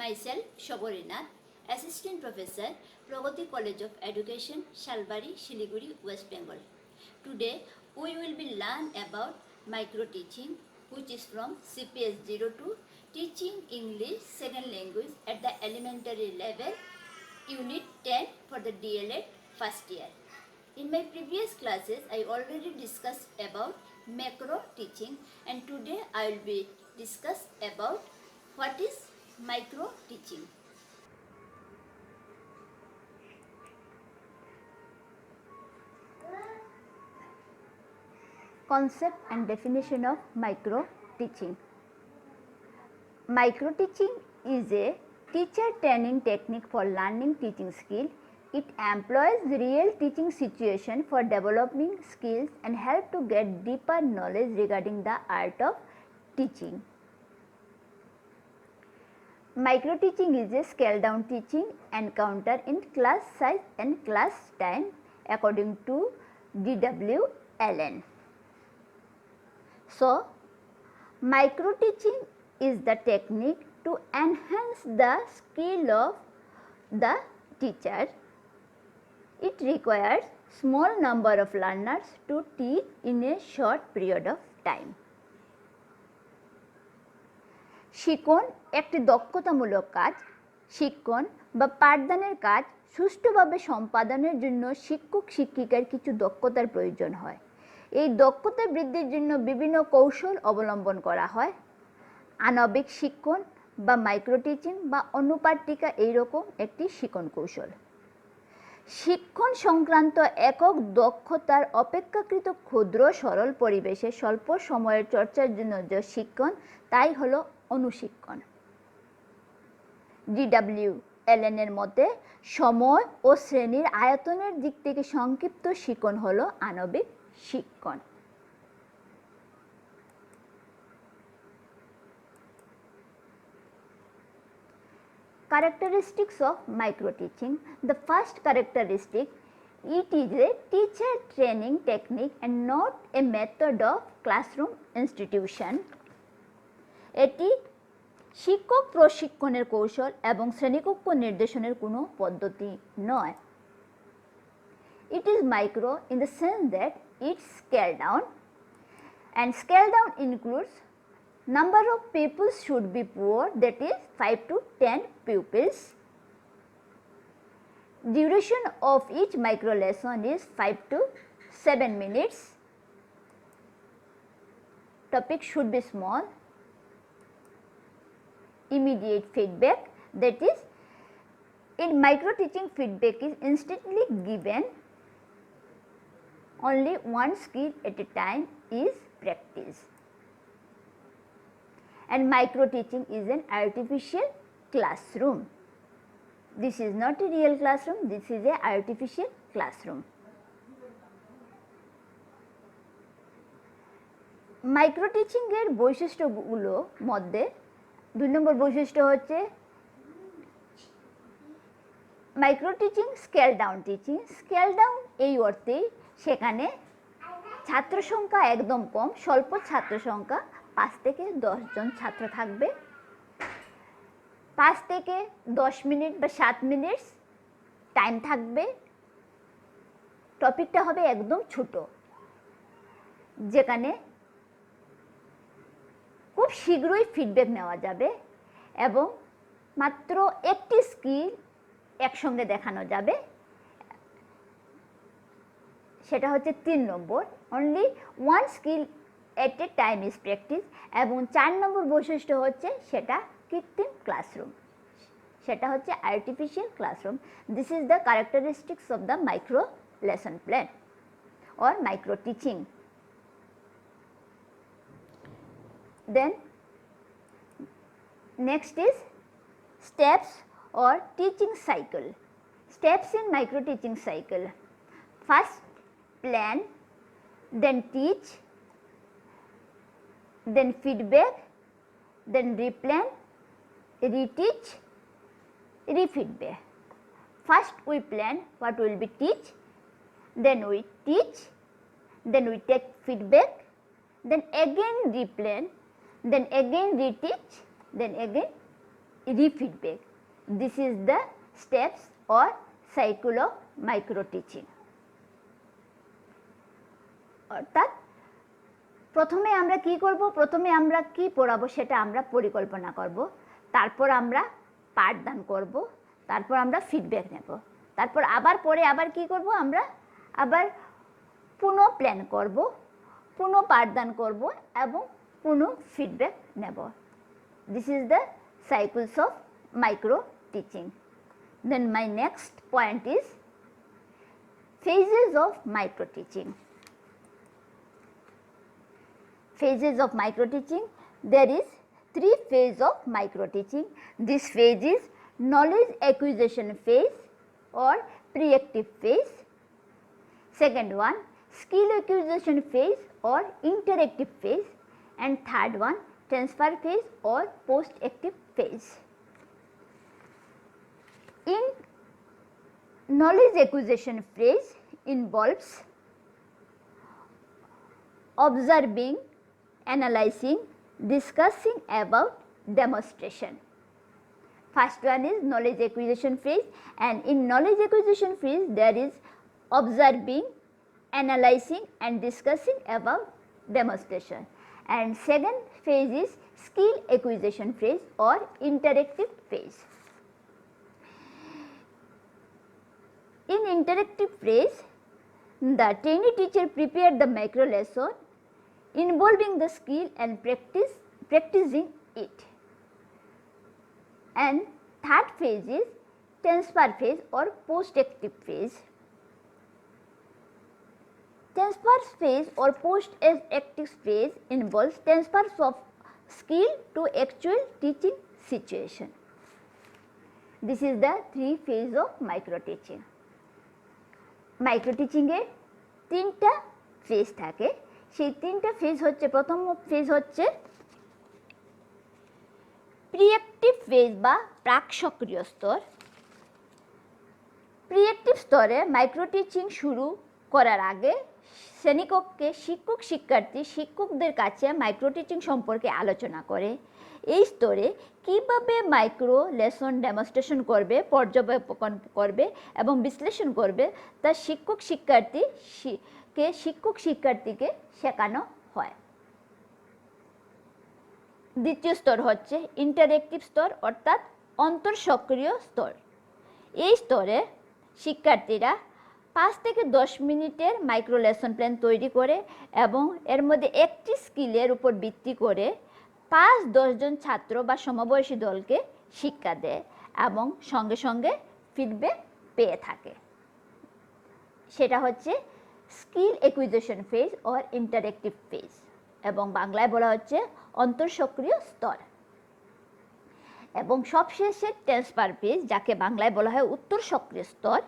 Myself, Shoborinath, Assistant Professor, Pragati College of Education, Shalbari, Shiliguri, West Bengal. Today, we will be learn about micro teaching, which is from CPS 02, Teaching English Second Language at the Elementary Level, Unit 10 for the DLED first year. In my previous classes, I already discussed about macro teaching, and today I will be discuss about what is micro teaching. Concept and definition of micro teaching. Micro teaching is a teacher training technique for learning teaching skill. It employs real teaching situation for developing skills and help to get deeper knowledge regarding the art of teaching. Micro teaching is a scale down teaching encounter in class size and class time according to D.W. Allen. So, micro teaching is the technique to enhance the skill of the teacher. It requires small number of learners to teach in a short period of time. শিক্ষণ একটি দক্ষতামূলক কাজ। শিক্ষণ বা পাঠদানের কাজ সুষ্ঠুভাবে সম্পাদনের জন্য শিক্ষক শিক্ষিকার কিছু দক্ষতার প্রয়োজন হয়। এই দক্ষতা বৃদ্ধির জন্য বিভিন্ন কৌশল অবলম্বন করা হয়। আণবিক শিক্ষণ বা মাইক্রো টিচিং বা অনুপাটিকা এইরকম একটি শিক্ষণ কৌশল। শিক্ষণ সংক্রান্ত একক দক্ষতার অপেক্ষাকৃত ক্ষুদ্র সরল পরিবেশে স্বল্প সময়ের চর্চার জন্য যে শিক্ষণ তাই হলো অনুশিক্ষণ। D.W. অ্যালেনের মতে সময় ও শ্রেণীর আয়তনের দিক থেকে সংক্ষিপ্ত শিক্ষণ হলো আণবিক শিক্ষণ। Characteristics of micro teaching. The first characteristic, it is a teacher training technique and not a method of classroom institution. এটি শিক্ষক প্রশিক্ষণের কৌশল এবং শ্রেণীকক্ষ নির্দেশনের কোনো পদ্ধতি নয়। It is micro in the sense that it's scaled down, and scale down includes number of pupils should be poor, that is 5 to 10 pupils. Duration of each micro lesson is 5 to 7 minutes. Topic should be small. Immediate feedback, that is in micro teaching feedback is instantly given. Only one skill at a time is practiced. And micro teaching is an artificial classroom. This is not a real classroom, this is an artificial classroom. Micro teaching এর বৈশিষ্ট্যগুলো মধ্যে 2 নম্বর বৈশিষ্ট্য হচ্ছে micro teaching scale down teaching. Scale down এই অর্থেই সেখানে ছাত্র সংখ্যা একদম কম, স্বল্প ছাত্র সংখ্যা 5 থেকে 10 জন ছাত্র থাকবে। 5 থেকে 10 মিনিট বা 7 মিনিট টাইম থাকবে। টপিকটা হবে একদম ছোট, যেখানে খুব শীঘ্রই ফিডব্যাক নেওয়া যাবে এবং মাত্র একটি স্কিল একসঙ্গে দেখানো যাবে। সেটা হচ্ছে 3 নম্বর, only one skill at a time is practice. এবং 4 নম্বর বৈশিষ্ট্য হচ্ছে সেটা কৃত্রিম ক্লাসরুম, সেটা হচ্ছে artificial classroom. This is the characteristics of the micro lesson plan or micro teaching. Then next is steps or teaching cycle. Steps in micro teaching cycle. First plan, then teach, then feedback, then replan, reteach, refeedback. First we plan what will be teach, then we teach, then we take feedback, then again replan, then again reteach, then again re-feedback. This is the steps or cycle of micro teaching. অর্থাৎ প্রথমে আমরা কি করব, প্রথমে আমরা কি পড়াবো সেটা আমরা পরিকল্পনা করব, তারপর আমরা পাঠদান করব, তারপর আমরা ফিডব্যাক নেব, তারপর আবার পরে আবার কি করব, আমরা আবার পুনঃ প্ল্যান করব, পুনঃ পাঠদান করব এবং পুনঃ ফিডব্যাক নেব। This is the cycles of micro teaching. Then my next point is phases of micro teaching. Phases of micro teaching. There is 3 phases of micro teaching. This phase is knowledge acquisition phase or pre-active phase. Second one, skill acquisition phase or interactive phase. And third one, transfer phase or post-active phase. In knowledge acquisition phase involves observing, analyzing, discussing about demonstration. First one is knowledge acquisition phase, and in knowledge acquisition phase there is observing, analyzing and discussing about demonstration. And second phase is skill acquisition phase or interactive phase. In interactive phase, the trainee teacher prepared the micro lesson involving the skill and practicing it. And third phase is transfer phase or post-active phase. Transfer phase or post-active phase involves transfer of skill to actual teaching situation. This is the 3 phases of micro teaching. Micro teaching এ 3টা phase থাকে, সেই 3টা phase হচ্ছে, প্রথম phase হচ্ছে প্রিঅ্যাক্টিভ phase বা প্রাক সক্রিয় স্তর। প্রিঅ্যাক্টিভ স্তরে মাইক্রো টিচিং শুরু করার আগে শ্রেণীকক্ষে শিক্ষক শিক্ষার্থী শিক্ষকদের কাছে মাইক্রো টিচিং সম্পর্কে আলোচনা করে। এই স্তরে কীভাবে মাইক্রো লেসন ডেমনস্ট্রেশন করবে, পর্যবেক্ষণ করবে এবং বিশ্লেষণ করবে তা শিক্ষক শিক্ষার্থীকে শেখানো হয়। দ্বিতীয় স্তর হচ্ছে ইন্টারেক্টিভ স্তর অর্থাৎ অন্তঃসক্রিয় স্তর। এই স্তরে শিক্ষার্থীরা 5 থেকে 10 মিনিটের মাইক্রো লেসন প্ল্যান তৈরি করে এবং এর মধ্যে একটি স্কিলের উপর ভিত্তি করে 5-10 জন ছাত্র বা সমবয়সী দলকে শিক্ষা দেয় এবং সঙ্গে সঙ্গে ফিডব্যাক পেয়ে থাকে। সেটা হচ্ছে skill acquisition phase or interactive phase এবং বাংলায় বলা হচ্ছে অন্তঃসক্রিয় স্তর। এবং সবশেষে ট্রান্সফার ফেজ, যাকে বাংলায় বলা হয় উত্তর সক্রিয় স্তর।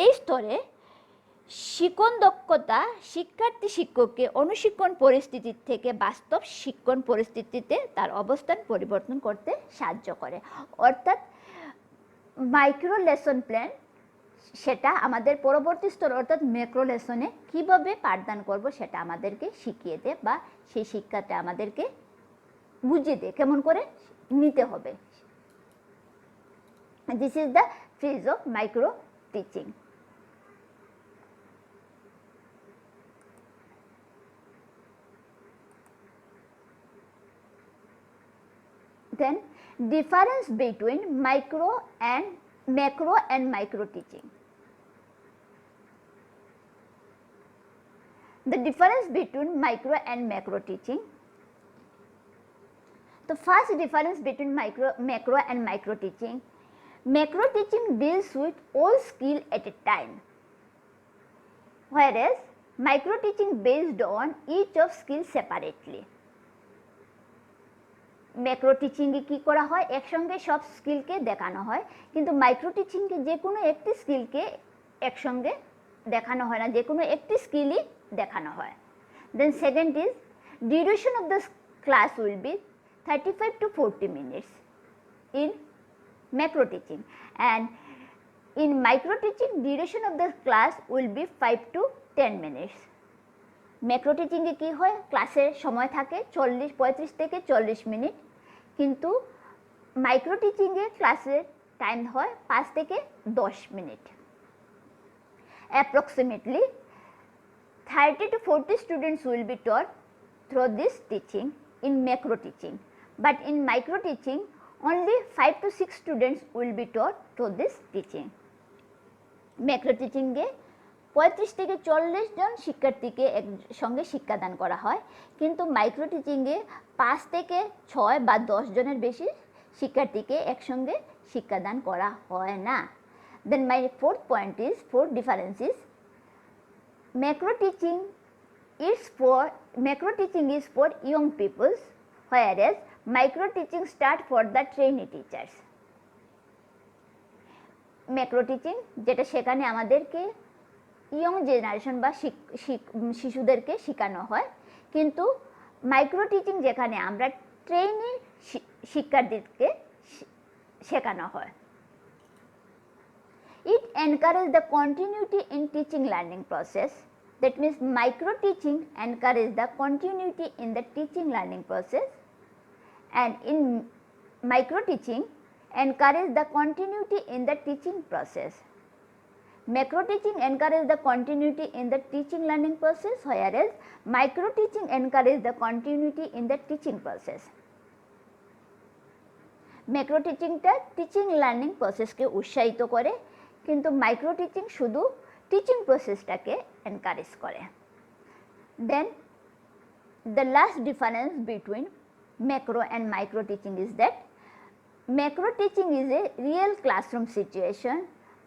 এই স্তরে শিক্ষণ দক্ষতা শিক্ষার্থী শিক্ষককে অনুশিক্ষণ পরিস্থিতি থেকে বাস্তব শিক্ষণ পরিস্থিতিতে তার অবস্থান পরিবর্তন করতে সাহায্য করে। অর্থাৎ মাইক্রো লেসন প্ল্যান সেটা আমাদের পরবর্তী স্তর অর্থাৎ ম্যাক্রো লেসনে কীভাবে পাঠদান করব সেটা আমাদেরকে শিখিয়ে দেয় বা সেই শিক্ষাটা আমাদেরকে বুঝিয়ে দেয় কেমন করে নিতে হবে। This is the phase of micro teaching. Then difference between macro and micro teaching. The difference between micro and macro teaching. The first difference between macro and micro teaching. Macro teaching deals with all skill at a time, whereas micro teaching based on each of skill separately. Macro টিচিংয়ে কী করা হয়, একসঙ্গে সব স্কিলকে দেখানো হয়, কিন্তু micro টিচিংয়ে যে কোনো একটি স্কিলকে একসঙ্গে দেখানো হয় না, যে কোনো একটি স্কিলই দেখানো হয়। Then second is duration of the class will be 35 to 40 minutes in macro teaching, and in micro teaching duration of the class will be 5 to 10 minutes. Macro টিচিংয়ে কী হয়, ক্লাসের সময় থাকে 35 থেকে 40 মিনিট, কিন্তু মাইক্রো টিচিংয়ে ক্লাসের টাইম হয় 5 থেকে 10 minute. Approximately 30 to 40 students will be taught through this teaching in macro teaching, but in micro teaching only 5 to 6 students will be taught through this teaching. Macro টিচিংয়ে 35 থেকে 40 জন শিক্ষার্থীকে একসঙ্গে শিক্ষাদান করা হয়, কিন্তু মাইক্রো টিচিংয়ে 5 থেকে 6 বা 10 জনের বেশি শিক্ষার্থীকে একসঙ্গে শিক্ষাদান করা হয় না। Then my fourth difference is macro teaching is for young people, whereas micro teaching start for the trainee teachers. Macro teaching যেটা সেখানে আমাদেরকে ইয়ং জেনারেশন বা শিশুদেরকে শেখানো হয়, কিন্তু মাইক্রো টিচিং যেখানে আমরা ট্রেনি শিক্ষার্থীদেরকে শেখানো হয়। It encourages the continuity in teaching learning process. That means micro teaching encourages the continuity in the teaching learning process, and in micro teaching encourage the continuity in the teaching process. Macro teaching encourage the continuity in the teaching learning process, whereas micro teaching encourage the continuity in the teaching process. Macro teaching টা teaching learning প্রসেসকে উৎসাহিত করে, কিন্তু micro teaching শুধু teaching প্রসেসটাকে encourage করে। Then the last difference between macro and micro teaching is that macro teaching is a real classroom situation,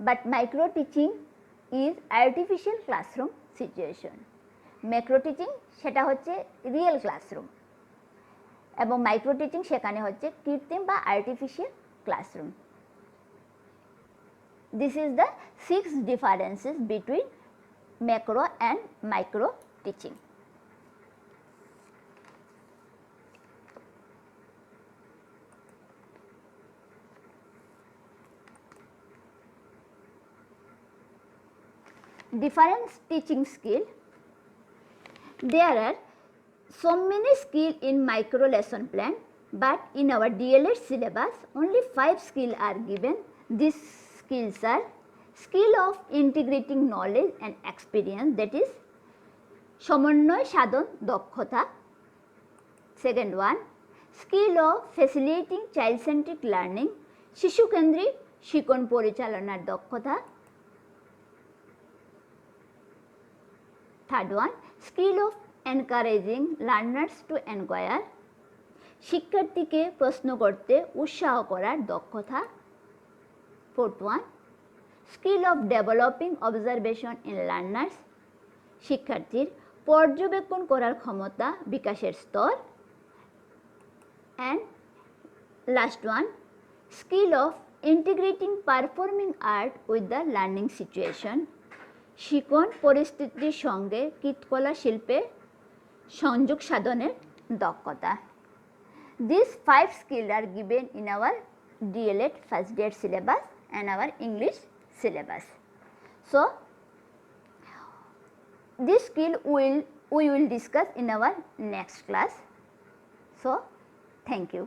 but micro teaching is artificial classroom situation. Macro teaching সেটা হচ্ছে real classroom, এবং micro teaching সেখানে হচ্ছে কৃত্রিম বা artificial classroom. This is the 6 differences between macro and micro teaching. Different teaching skill. There are so many skills in micro lesson plan, but in our DLED syllabus only 5 skills are given. These skills are skill of integrating knowledge and experience, that is সমন্বয় সাধন দক্ষতা। Second one, skill of facilitating child centric learning, শিশু কেন্দ্রিক শিক্ষণ পরিচালনার দক্ষতা। Third one, skill of encouraging learners to inquire, শিক্ষার্থীকে প্রশ্ন করতে উৎসাহ করার দক্ষতা। Fourth one, skill of developing observation in learners, শিক্ষার্থীর পর্যবেক্ষণ করার ক্ষমতা বিকাশের স্তর। And last one, skill of integrating performing art with the learning situation, শিক্ষণ পরিস্থিতির সঙ্গে কৃতকলা শিল্পে সংযোগ সাধনের দক্ষতা। These 5 skills are given in our DLED first year syllabus and our English syllabus. So this skill we will discuss in our next class. So thank you.